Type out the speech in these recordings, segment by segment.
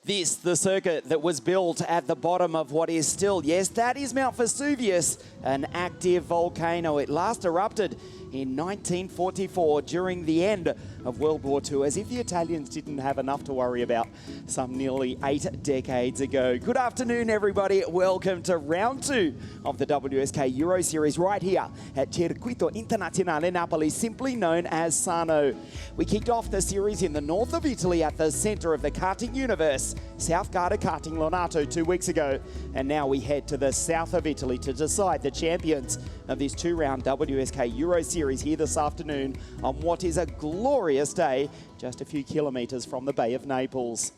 This, the circuit that was built at the bottom of what is still, yes, that is Mount Vesuvius, an active volcano. It last erupted in 1944 during the end of World War II, as if the Italians didn't have enough to worry about some nearly 8 decades ago. Good afternoon, everybody. Welcome to round 2 of the WSK Euro Series right here at Circuito Internazionale Napoli, simply known as SARNO. We kicked off the series in the north of Italy at the center of the karting universe, South Garda Karting Lonato 2 weeks ago, and now we head to the south of Italy to decide the champions of this 2-round WSK Euro Series here this afternoon on what is a glorious day just a few kilometres from the Bay of Naples.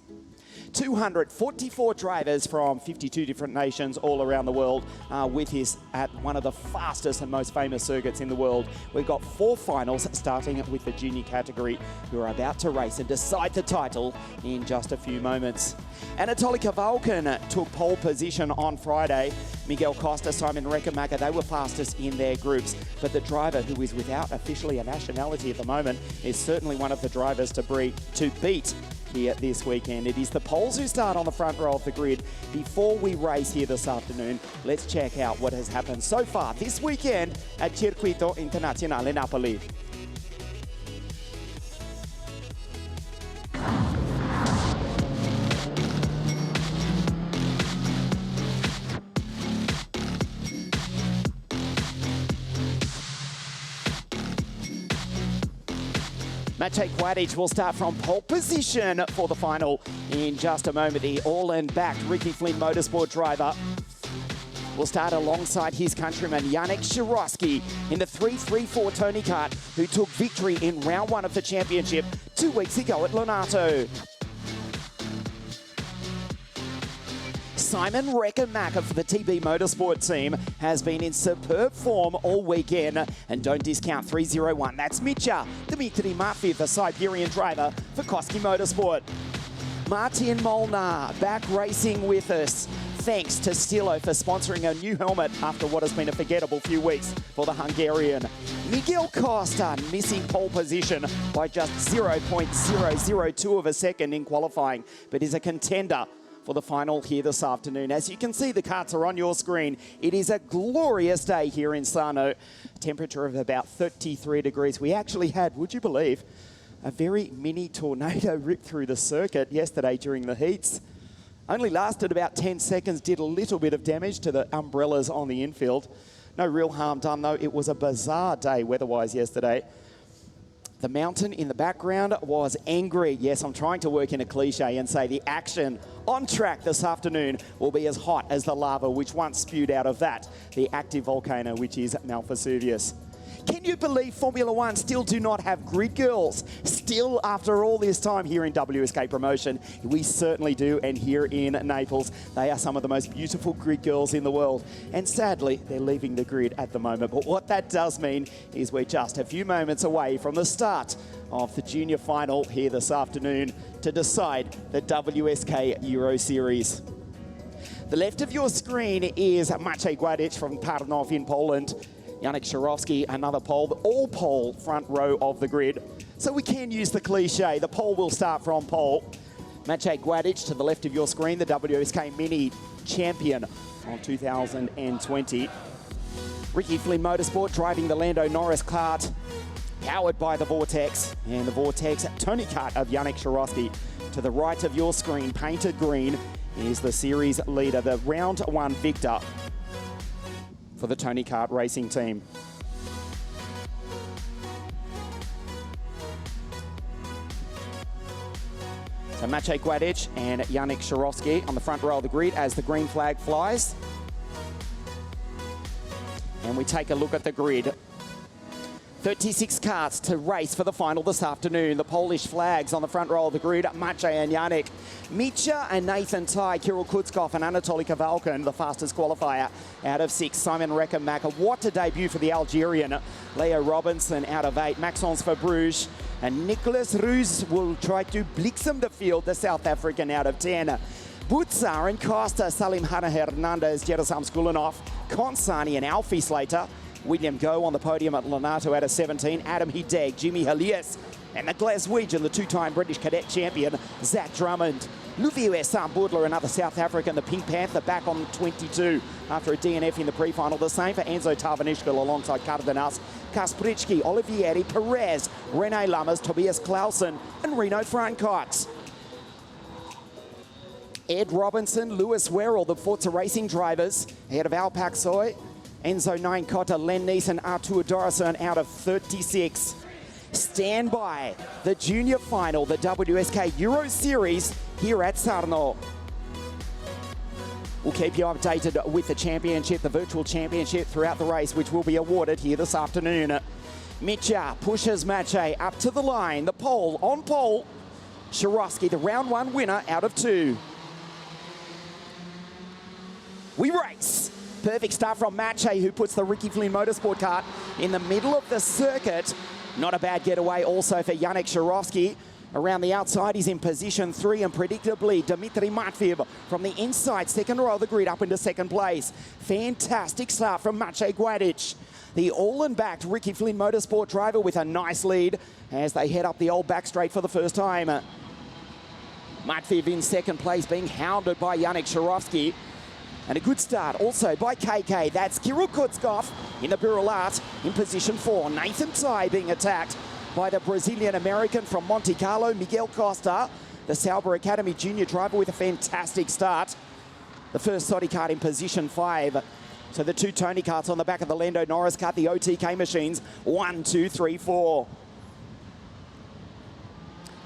244 drivers from 52 different nations all around the world are with us at one of the fastest and most famous circuits in the world. We've got 4 finals starting with the junior category who are about to race and decide the title in just a few moments. Anatoly Kavalkin took pole position on Friday. Miguel Costa, Simon Reckenmacher, they were fastest in their groups, but the driver who is without officially a nationality at the moment is certainly one of the drivers to beat here this weekend. It is the Poles who start on the front row of the grid. Before we race here this afternoon, let's check out what has happened so far this weekend at Circuito Internazionale Napoli. Maciej Kładic will start from pole position for the final in just a moment. The all-in-backed Ricky Flynn Motorsport driver will start alongside his countryman Yannick Shirovsky in the 3-3-4 Tony Kart, who took victory in round 1 of the championship 2 weeks ago at Lonato. Simon Reckenmacher for the TB Motorsport team has been in superb form all weekend, and don't discount 301. That's Mitya Dmitry Matveev, the Siberian driver for Koski Motorsport. Martin Molnar back racing with us, thanks to Stilo for sponsoring a new helmet after what has been a forgettable few weeks for the Hungarian. Miguel Costa missing pole position by just 0.002 of a second in qualifying, but is a contender for the final here this afternoon. As you can see, the karts are on your screen. It is a glorious day here in Sarno. Temperature of about 33 degrees. We actually had, would you believe, a very mini tornado rip through the circuit yesterday during the heats. Only lasted about 10 seconds, did a little bit of damage to the umbrellas on the infield. No real harm done though. It was a bizarre day weather-wise yesterday. The mountain in the background was angry. Yes, I'm trying to work in a cliche and say the action on track this afternoon will be as hot as the lava which once spewed out of that, the active volcano which is Mount Vesuvius. Can you believe Formula One still do not have grid girls? Still, after all this time here in WSK promotion, we certainly do, and here in Naples, they are some of the most beautiful grid girls in the world. And sadly, they're leaving the grid at the moment. But what that does mean is we're just a few moments away from the start of the junior final here this afternoon to decide the WSK Euro Series. The left of your screen is Maciej Kładic from Tarnów in Poland. Yannick Shirovsky, another pole, all pole front row of the grid. So we can use the cliche, the pole will start from pole. Maciej Kładic to the left of your screen, the WSK Mini champion on 2020. Ricky Flynn Motorsport driving the Lando Norris kart, powered by the Vortex, and the Vortex Tony Kart of Yannick Shirovsky. To the right of your screen, painted green, is the series leader, the round 1 victor for the Tony Kart racing team. So Maciej Kładic and Yannick Shirovsky on the front row of the grid as the green flag flies. And we take a look at the grid. 36 karts to race for the final this afternoon. The Polish flags on the front row of the grid, Maciej and Yannick. Mitya and Nathan Tai, Kirill Kutzkov and Anatoly Kavalkin, the fastest qualifier out of 6. Simon Reckenmacher, what a debut for the Algerian. Leo Robinson out of 8. Maxence Verbruge and Nicolas Ruz will try to bliksem the field, the South African out of 10. Butza and Costa, Salim Hanna Hernandez, Jerosam Skulinov, Konsani and Alfie Slater. William Go on the podium at Lonato out of 17. Adam Hideg, Jimmy Halias, and the Glaswegian, the 2-time British cadet champion, Zach Drummond. Luvier Sambudler, another South African, the Pink Panther, back on 22 after a DNF in the pre-final. The same for Enzo Tarvanishkel alongside Cardenas, Kaspricki, Olivieri, Perez, Rene Lammers, Tobias Clausen, and Reno Frankot. Ed Robinson, Lewis Werrell, the Forza Racing drivers, ahead of Alpak Soy, Enzo Nine-Cotta, Len Neeson, Artur Dorison out of 36. Stand by the junior final, the WSK Euro Series here at SARNO. We'll keep you updated with the championship, the virtual championship throughout the race, which will be awarded here this afternoon. Mitja pushes Mache up to the line, the pole on pole. Shirovsky, the round one winner out of 2. We race. Perfect start from Mache, who puts the Ricky Flynn Motorsport kart in the middle of the circuit. Not a bad getaway also for Yannick Shirovsky. Around the outside, he's in position 3, and predictably, Dmitry Matveev from the inside, second row of the grid up into second place. Fantastic start from Maciej Gładych. The all-and-backed Ricky Flynn Motorsport driver with a nice lead as they head up the old back straight for the first time. Matveev in second place, being hounded by Yannick Shirovsky. And a good start also by KK. That's Kirill Kutzkov in the Burelat in position 4. Nathan Tai being attacked by the Brazilian-American from Monte Carlo, Miguel Costa, the Sauber Academy junior driver with a fantastic start. The first Sodi kart in position 5. So the 2 Tony karts on the back of the Lando Norris kart, the OTK machines, 1, 2, 3, 4.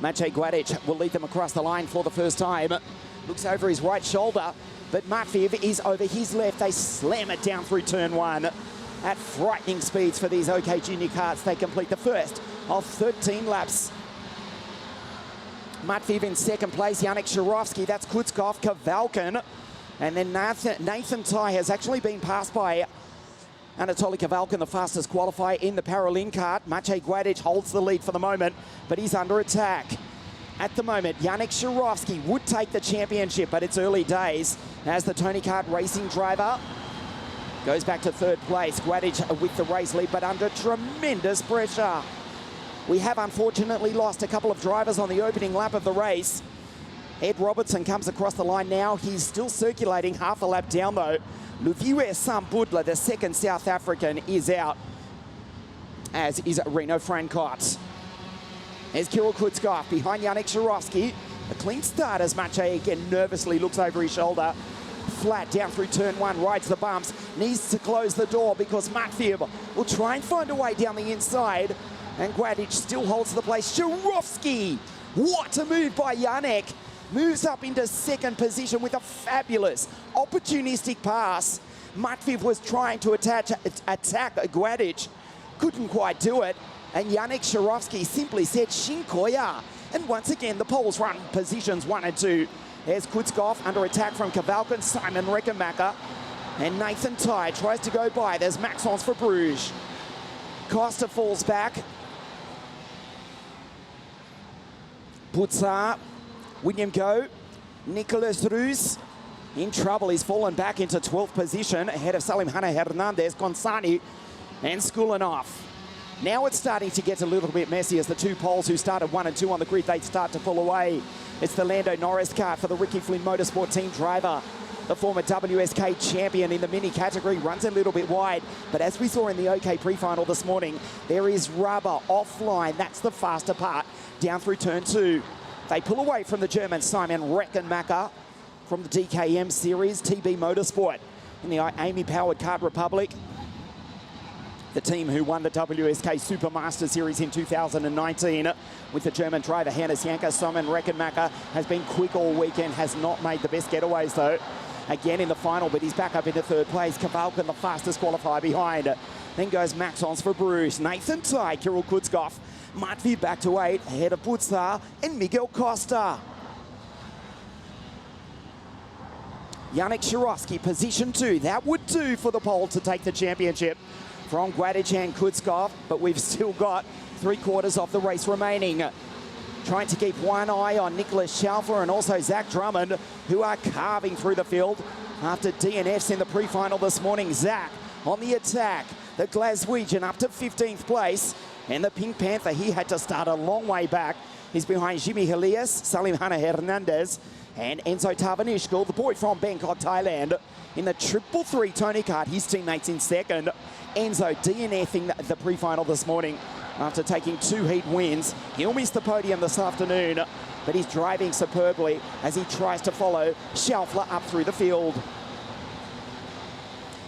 Maciej Gładych will lead them across the line for the first time. Looks over his right shoulder, but Matveev is over his left. They slam it down through turn 1 at frightening speeds for these OK Junior karts. They complete the first of 13 laps. Matveev in second place, Yannick Shirovsky, that's Kutzkov, Kavalkin, and then Nathan Tai has actually been passed by Anatoly Kavalkin, the fastest qualifier in the Paralin kart. Maciej Gładych holds the lead for the moment, but he's under attack. At the moment, Yannick Shirovsky would take the championship, but it's early days as the Tony Kart Racing driver goes back to third place. Gładych with the race lead, but under tremendous pressure. We have unfortunately lost a couple of drivers on the opening lap of the race. Ed Robertson comes across the line now. He's still circulating half a lap down though. Luvier Sambudler, the second South African, is out, as is Reno Frankot. There's Kirill Kutzkov behind Yannick Shirovsky. A clean start as Maciej again nervously looks over his shoulder. Flat down through turn 1, rides the bumps, needs to close the door because Matveev will try and find a way down the inside. And Gładych still holds the place. Shirovsky, what a move by Yannick. Moves up into second position with a fabulous opportunistic pass. Matveev was trying to attack Gładych, couldn't quite do it. And Yannick Shirovsky simply said Shinkoya. And once again, the poles run positions 1 and 2. There's Kutzkov under attack from Kavalkin, Simon Reckenmacher. And Nathan Tai tries to go by. There's Maxence for Bruges. Costa falls back. Putzar, William Go, Nicolas Ruz in trouble. He's fallen back into 12th position ahead of Salim Hanna Hernandez, Konsani, and Skulinov. Now it's starting to get a little bit messy as the 2 poles who started 1 and 2 on the grid, they start to pull away. It's the Lando Norris kart for the Ricky Flynn Motorsport team driver. The former WSK champion in the mini category runs a little bit wide, but as we saw in the OK pre-final this morning, there is rubber offline. That's the faster part down through turn 2. They pull away from the German Simon Reckenmacher from the DKM series, TB Motorsport in the Amy-powered Kart Republic. The team who won the WSK Supermaster Series in 2019 with the German driver Hannes Janka. Simon Reckenmacher has been quick all weekend, has not made the best getaways though. Again in the final, but he's back up into third place. Kavalkin, the fastest qualifier behind. Then goes Maxence for Bruges. Nathan Tai, Kirill Kutzkov. Matveev back to 8, ahead of Putzar and Miguel Costa. Yannick Shirovsky, position 2. That would do for the pole to take the championship from Gładych and Kutzkov, but we've still got 3/4 of the race remaining. Trying to keep one eye on Nicholas Schaufler and also Zach Drummond, who are carving through the field after DNFs in the pre-final this morning. Zach on the attack. The Glaswegian up to 15th place. And the Pink Panther, he had to start a long way back. He's behind Jimmy Helias, Salim Hanna Hernandez, And Enzo Tavanishkal, the boy from Bangkok, Thailand, in the 333 Tony Kart. His teammates in second. Enzo DNFing the pre-final this morning after taking 2 heat wins. He'll miss the podium this afternoon, but he's driving superbly as he tries to follow Schaufler up through the field.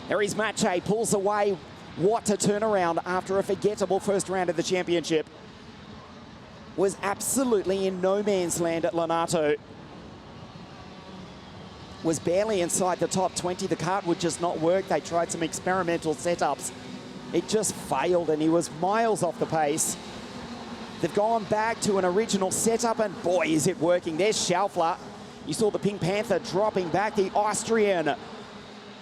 There is Mache, pulls away. What a turnaround after a forgettable first round of the championship. Was absolutely in no man's land at Lonato. Was barely inside the top 20. The kart would just not work. They tried some experimental setups. It just failed, and he was miles off the pace. They've gone back to an original setup, and boy, is it working. There's Schaufler. You saw the Pink Panther dropping back, the Austrian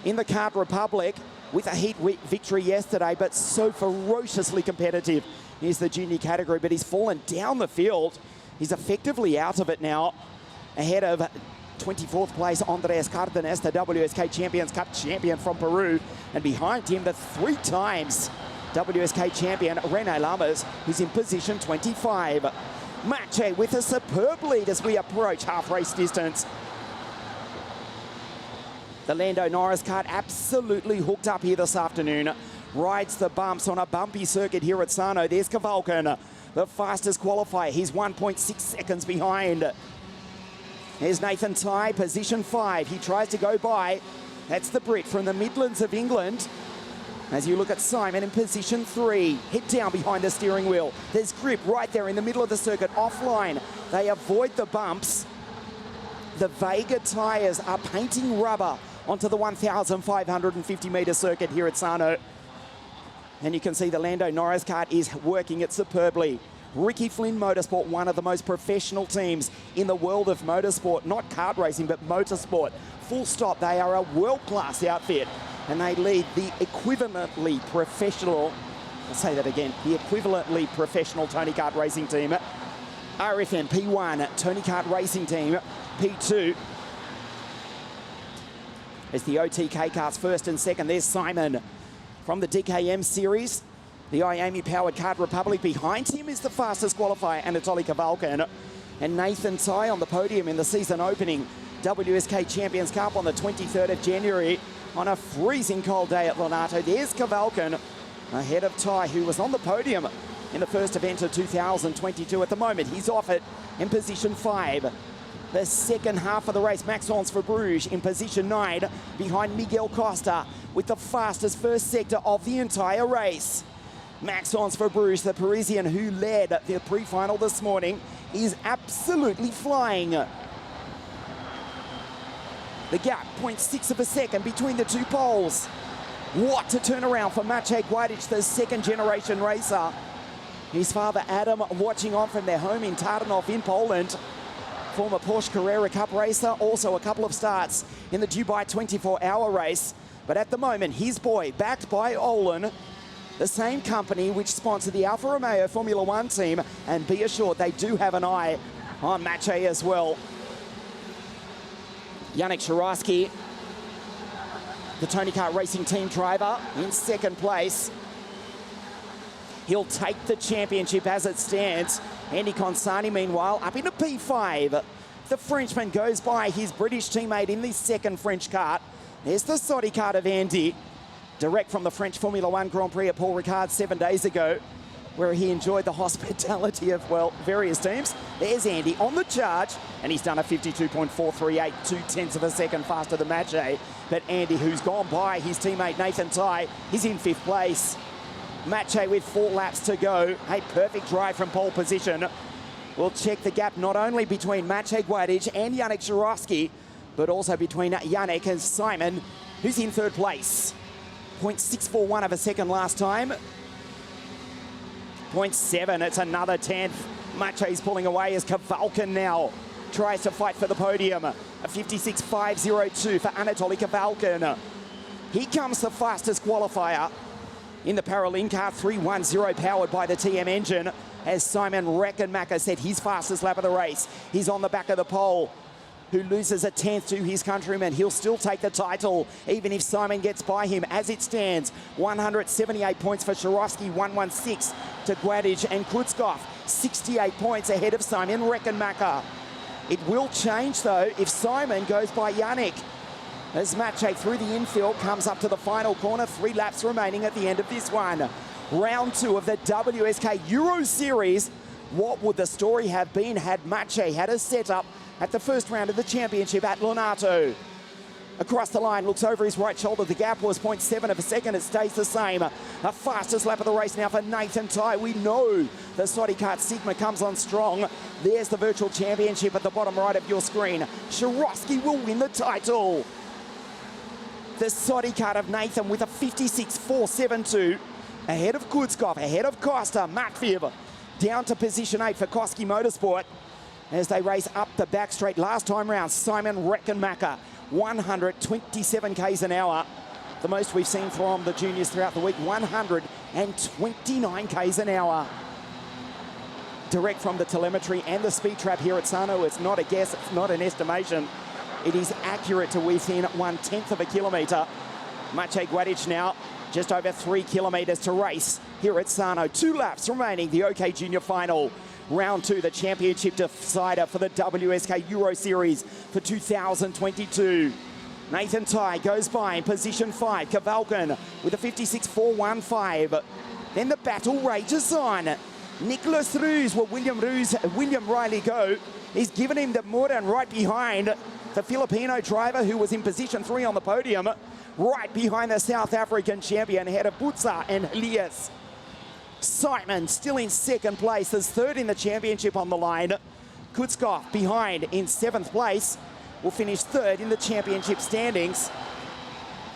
in the Kart Republic with a heat victory yesterday, but so ferociously competitive. Here's the junior category, but he's fallen down the field. He's effectively out of it now, ahead of 24th place Andres Cardenas, the WSK Champions Cup champion from Peru, and behind him the 3 times WSK champion Rene Lammers, who's in position 25. Mache with a superb lead as we approach half race distance. The Lando Norris kart absolutely hooked up here this afternoon. Rides the bumps on a bumpy circuit here at SARNO. There's Kavalken, the fastest qualifier. He's 1.6 seconds behind. There's Nathan Ty, position 5. He tries to go by. That's the Brit from the Midlands of England. As you look at Simon in position 3. Head down behind the steering wheel. There's grip right there in the middle of the circuit, offline. They avoid the bumps. The Vega tyres are painting rubber onto the 1,550 metre circuit here at SARNO. And you can see the Lando Norris kart is working it superbly. Ricky Flynn Motorsport, one of the most professional teams in the world of motorsport, not kart racing, but motorsport. Full stop, they are a world-class outfit, and they lead the equivalently professional, I'll say that again, the equivalently professional Tony Kart racing team. RFM P1, Tony Kart racing team, P2. It's the OTK karts first and second. There's Simon from the DKM series. The Miami-powered Kart Republic. Behind him is the fastest qualifier, Anatoly Kavalken. And Nathan Ty on the podium in the season opening WSK Champions Cup on the 23rd of January on a freezing cold day at Lonato. There's Kavalken ahead of Ty, who was on the podium in the first event of 2022. At the moment, he's off it in position 5. The second half of the race, Maxence for Bruges in position 9 behind Miguel Costa with the fastest first sector of the entire race. Maxence for Bruges, the Parisian who led the pre-final this morning, is absolutely flying. The gap, 0.6 of a second between the 2 poles. What a turnaround for Maciej Gładicz, the second-generation racer. His father, Adam, watching on from their home in Tarnów in Poland. Former Porsche Carrera Cup racer, also a couple of starts in the Dubai 24-hour race. But at the moment, his boy, backed by Olin, the same company which sponsored the Alfa Romeo Formula 1 team, and be assured they do have an eye on Maciej as well. Yannick Shirowski, the Tony Kart Racing team driver, in second place. He'll take the championship as it stands. Andy Consani, meanwhile, up into P5. The Frenchman goes by his British teammate in the second French kart. There's the Saudi kart of Andy, direct from the French Formula 1 Grand Prix at Paul Ricard 7 days ago, where he enjoyed the hospitality of, well, various teams. There's Andy on the charge, and he's done a 52.438, 2/10 of a second faster than Maciej. But Andy, who's gone by his teammate Nathan Ty, is in 5th place. Maciej with 4 laps to go. A perfect drive from pole position. We'll check the gap not only between Maciej Gładicz and Yannick Shirowski, but also between Yannick and Simon, who's in 3rd place. 0.641 of a second last time. 0.7, it's another 10th. Maciej's pulling away as Kavalken now tries to fight for the podium. A 56.502 for Anatoly Kavalken. Here comes the fastest qualifier in the Paralin car, 310, powered by the TM engine. As Simon Reckenmacher said, his fastest lap of the race. He's on the back of the pole. Who loses a 10th to his countryman. He'll still take the title, even if Simon gets by him. As it stands, 178 points for Shirowski, 116 to Gładicz and Kutzkoff. 68 points ahead of Simon Reckenmacher. It will change, though, if Simon goes by Yannick. As Mache through the infield comes up to the final corner. 3 laps remaining at the end of this one. Round 2 of the WSK Euro Series. What would the story have been had Mache had a setup at the first round of the championship at Lonato? Across the line, looks over his right shoulder. The gap was 0.7 of a second. It stays the same. A fastest lap of the race now for Nathan Ty. We know the Soddy Kart Sigma comes on strong. There's the virtual championship at the bottom right of your screen. Shirosky will win the title. The Soddy Kart of Nathan with a 56.472. Ahead of Kutskov, ahead of Costa. Matviv down to position 8 for Koski Motorsport as they race up the back straight. Last time round, Simon Reckenmacher. 127 k's an hour, the most we've seen from the juniors throughout the week. 129 k's an hour. Direct from the telemetry and the speed trap here at SARNO. It's not a guess, it's not an estimation. It is accurate to within 1/10 of a kilometre. Maciej Guadic now just over 3 kilometres to race here at SARNO. 2 laps remaining, the OK Junior final. Round 2, the championship decider for the WSK Euro Series for 2022. Nathan Ty goes by in position 5. Kavalkin with a 56.415. Then the battle rages on. Nicholas Roos, well, William Riley go. He's given him the Moran right behind the Filipino driver who was in position 3 on the podium. Right behind the South African champion, ahead of Butza and Elias. Simon still in second place. There's 3rd in the championship on the line. Kutskov behind in 7th place. Will finish 3rd in the championship standings.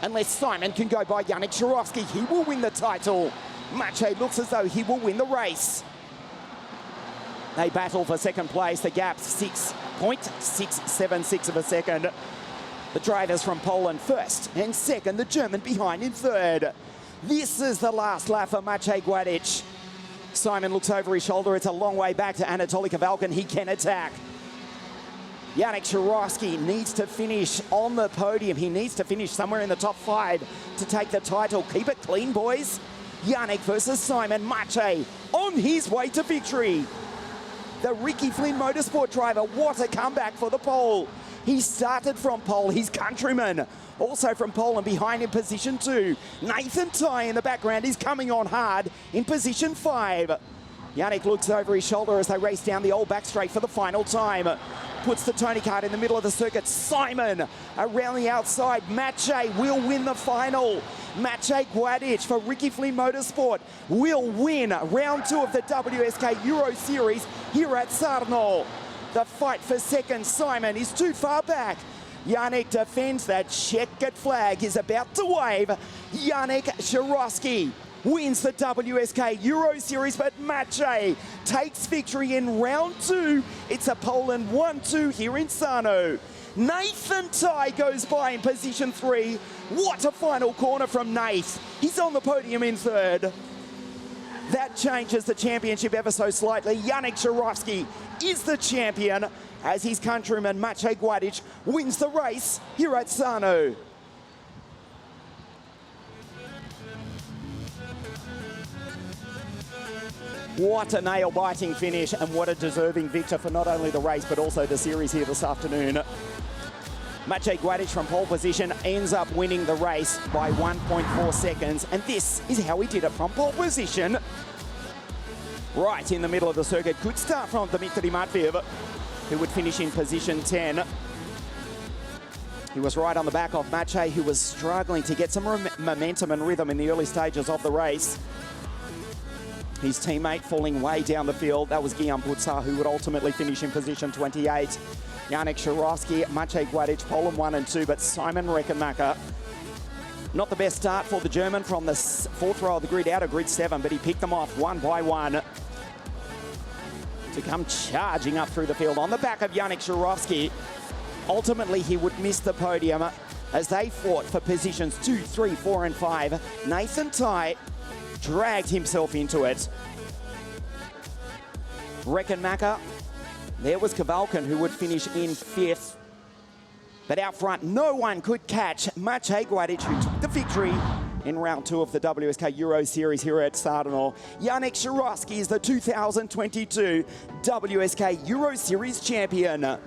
Unless Simon can go by Yannick Shirosky, he will win the title. Mache looks as though he will win the race. They battle for second place. The gap's 6.676 of a second. The drivers from Poland 1st and 2nd. The German behind in 3rd. This is the last lap for Maciej Guadic. Simon looks over his shoulder. It's a long way back to Anatoly Kavalkin. He can attack. Yannick Shirosky needs to finish on the podium. He needs to finish somewhere in the top 5 to take the title. Keep it clean, boys. Yannick versus Simon. Maciej on his way to victory. The Ricky Flynn Motorsport driver, what a comeback for the pole. He started from pole, his countryman. Also from Poland, behind in position 2. Nathan Ty in the background is coming on hard in position 5. Yannick looks over his shoulder as they race down the old back straight for the final time. Puts the Tony Kart in the middle of the circuit. Simon around the outside. Maciej will win the final. Maciej Guadic for Ricky Flynn Motorsport will win round 2 of the WSK Euro Series here at SARNO. The fight for second. Simon is too far back. Yannick defends. That checkered flag is about to wave. Yannick Shirosky wins the WSK Euro Series, but Maciej takes victory in round 2. It's a Poland 1-2 here in SARNO. Nathan Ty goes by in position 3. What a final corner from Nath. He's on the podium in 3rd. That changes the championship ever so slightly. Yannick Shirosky is the champion as his countryman Maciej Guadic wins the race here at SARNO. What a nail-biting finish and what a deserving victor for not only the race but also the series here this afternoon. Maciej Guadic from pole position ends up winning the race by 1.4 seconds, and this is how he did it from pole position. Right in the middle of the circuit. Good start from Dmitry Matveev, who would finish in position 10. He was right on the back of Maciej, who was struggling to get some momentum and rhythm in the early stages of the race. His teammate falling way down the field. That was Guillaume Butza, who would ultimately finish in position 28. Yannick Shirosky, Maciej Guadic, Poland 1 and 2, but Simon Reckenmacher. Not the best start for the German from the 4th row of the grid out of grid 7, but he picked them off one by one to come charging up through the field on the back of Yannick Shirosky. Ultimately, he would miss the podium as they fought for positions 2, 3, 4 and 5. Nathan Ty dragged himself into it. Reckenmacher. There was Kavalkin, who would finish in 5th. But out front, no one could catch Maciej Guadic, who took the victory in round 2 of the WSK Euro Series here at SARNO. Yannick Shirosky is the 2022 WSK Euro Series champion.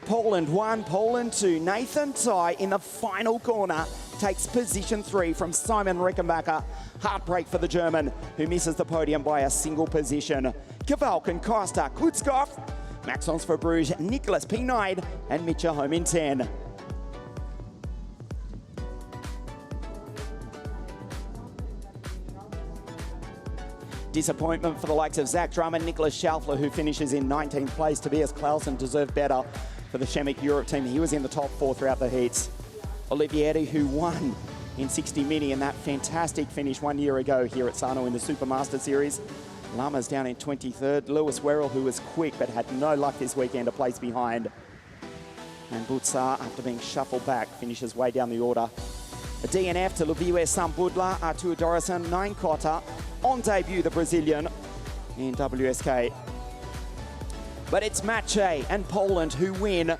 Poland 1, Poland 2. Nathan Tai in the final corner takes position 3 from Simon Rickenbacker. Heartbreak for the German, who misses the podium by a single position. Kavalk, Costa, Klutskov, Maxence Verbruge, Nicholas P9, and Mitchell home in 10. Disappointment for the likes of Zach Drum and Nicholas Schaufler, who finishes in 19th place. Tobias Clausen deserved better for the Chemik Europe team. He was in the top 4 throughout the heats. Olivieri, who won in 60 Mini in that fantastic finish 1 year ago here at SARNO in the Supermaster Series. Lama's down in 23rd. Lewis Werrell, who was quick but had no luck this weekend, a place behind. And Butsar, after being shuffled back, finishes way down the order. A DNF to Luviwe Sambudla, Artur Dorison, 9 Cotta. On debut, the Brazilian in WSK. But it's Maciej and Poland who win.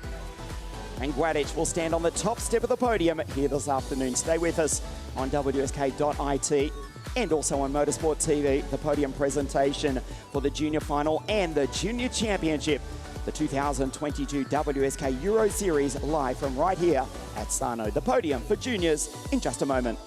And Guadic will stand on the top step of the podium here this afternoon. Stay with us on WSK.it and also on Motorsport TV, the podium presentation for the junior final and the junior championship, the 2022 WSK Euro Series, live from right here at SARNO. The podium for juniors in just a moment.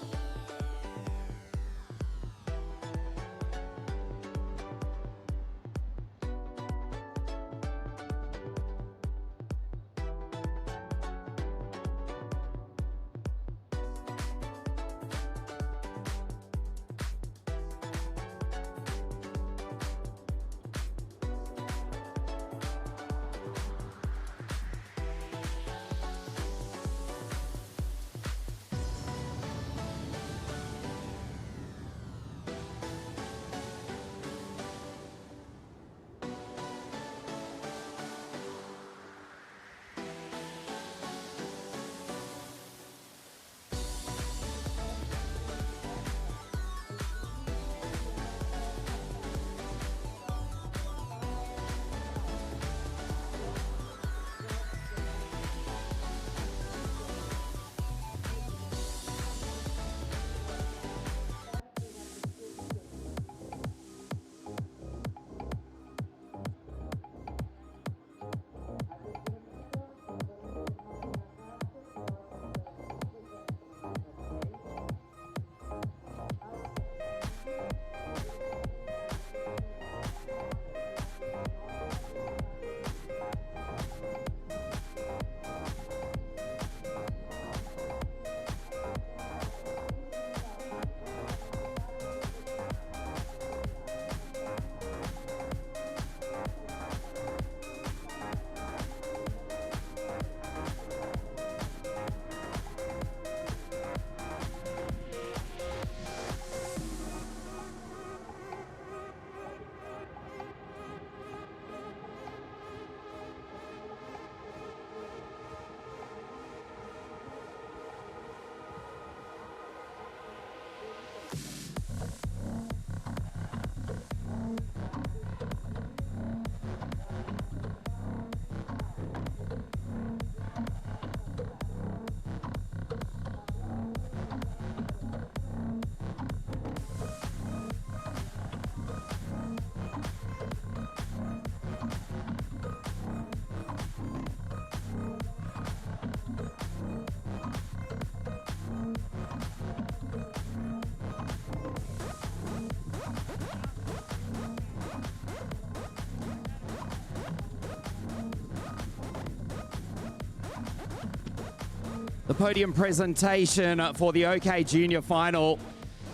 The podium presentation for the OK Junior Final.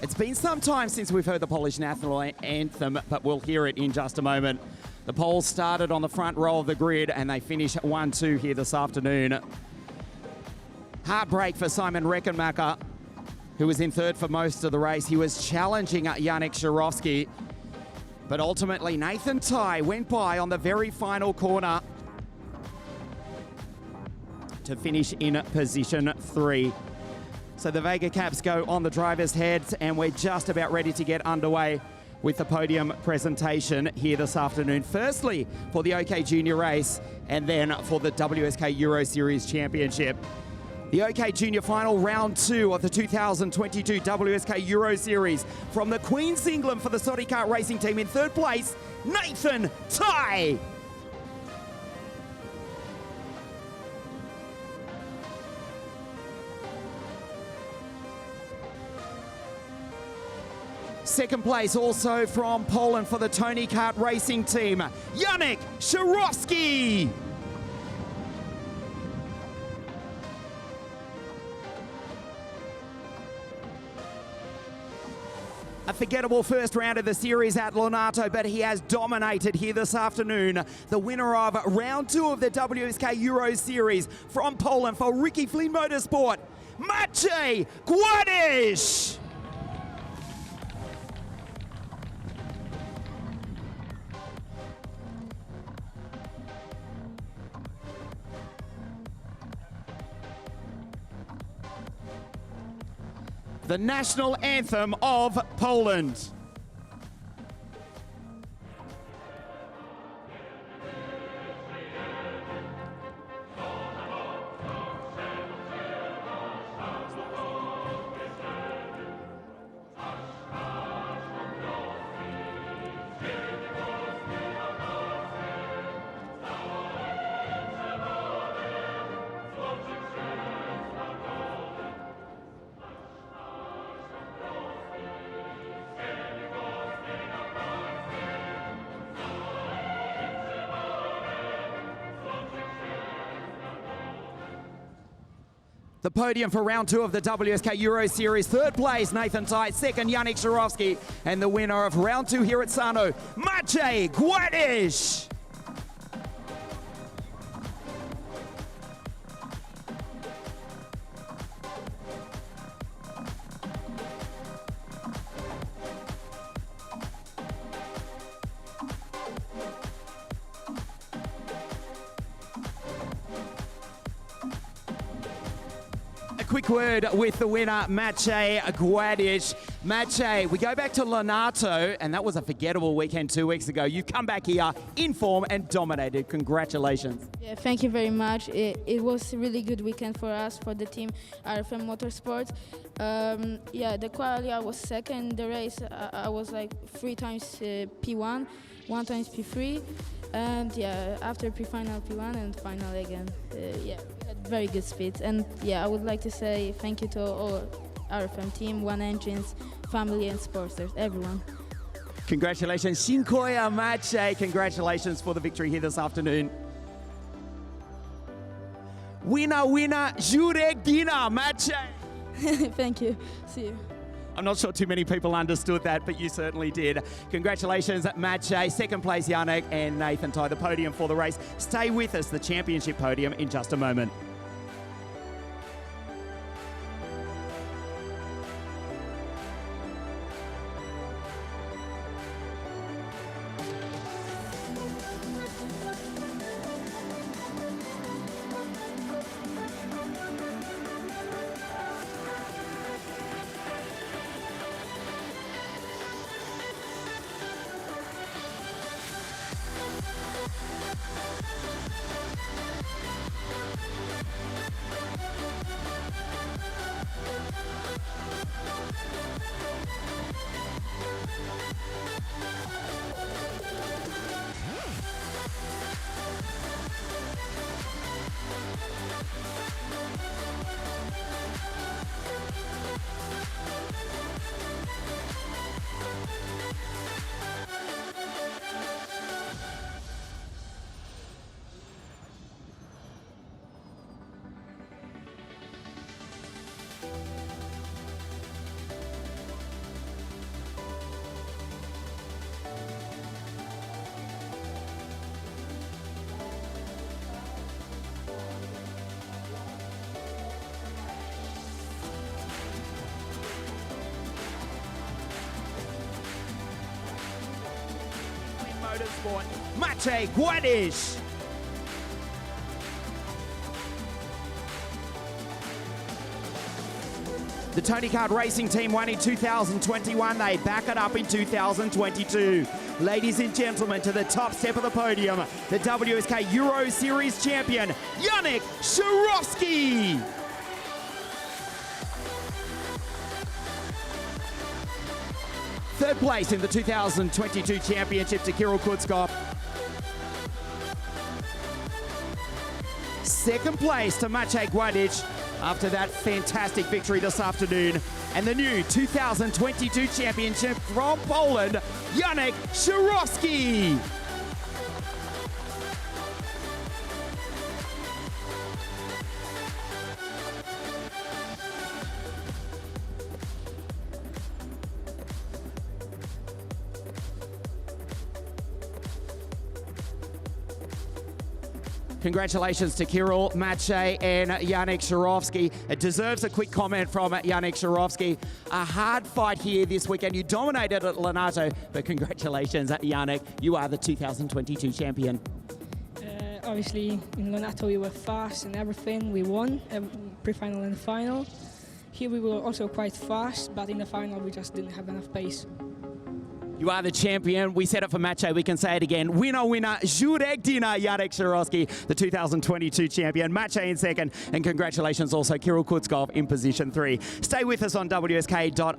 It's been some time since we've heard the Polish national anthem, but we'll hear it in just a moment. The Poles started on the front row of the grid and they finish 1-2 here this afternoon. Heartbreak for Simon Reckenmacher, who was in third for most of the race. He was challenging Yannick Sharovsky, but ultimately Nathan Tai went by on the very final corner to finish in position 3. So the Vega Caps go on the driver's heads and we're just about ready to get underway with the podium presentation here this afternoon. Firstly, for the OK Junior race and then for the WSK Euro Series Championship. The OK Junior Final, round 2 of the 2022 WSK Euro Series. From the Queen's England for the Kart Racing team in third place, Nathan Tai. second place also from Poland for the Tony Kart Racing team, Yannick Sharowski. A forgettable first round of the series at Leonardo, but he has dominated here this afternoon. The winner of round 2 of the WSK Euro Series from Poland for Ricky Flynn Motorsport, Maciej Gładysz. The national anthem of Poland. The podium for round 2 of the WSK Euro Series. Third place, Nathan Tite. Second, Yannick Sharowski. And the winner of round 2 here at SARNO, Maciej Gładysz. Quick word with the winner, Maciej Gładysz. Maciej, we go back to Leonardo, and that was a forgettable weekend 2 weeks ago. You've come back here in form and dominated. Congratulations. Yeah, thank you very much. It was a really good weekend for us, for the team RFM Motorsport. Yeah, the quali I was second. The race I was like 3 times P1, 1 times P3. And yeah, after pre-final P1 and final again. Yeah, we had very good speeds. And yeah, I would like to say thank you to all RFM team, One Engines, family and supporters, everyone. Congratulations, Dziękuję Maciej. Congratulations for the victory here this afternoon. Winner, Jurek Dina, Maciej. Thank you. See you. I'm not sure too many people understood that, but you certainly did. Congratulations, Maciej. Second place, Yannick and Nathan Tye, the podium for the race. Stay with us, the championship podium, in just a moment. Motorsport, Maciej Gładysz. The Tony Kart Racing team won in 2021. They back it up in 2022. Ladies and gentlemen, to the top step of the podium, the WSK Euro Series champion, Yannick Sharowski. Third place in the 2022 championship to Kirill Kutzkov. Second place to Maciej Gładysz after that fantastic victory this afternoon. and the new 2022 championship from Poland, Janek Szurowski. Congratulations to Kirill, Maciej and Janek Szurowski. It deserves a quick comment from Janek Szurowski. A hard fight here this weekend. You dominated at Lonato, but congratulations, Janek. You are the 2022 champion. Obviously, in Lonato we were fast and everything. We won pre-final and final. Here we were also quite fast, but in the final we just didn't have enough pace. You are the champion. We said it for Maciej. We can say it again. Winner, winner, Jurekdina Janek Szurowski, the 2022 champion. Maciej in second. And congratulations also, Kirill Kutzkov in position 3. Stay with us on WSK.com.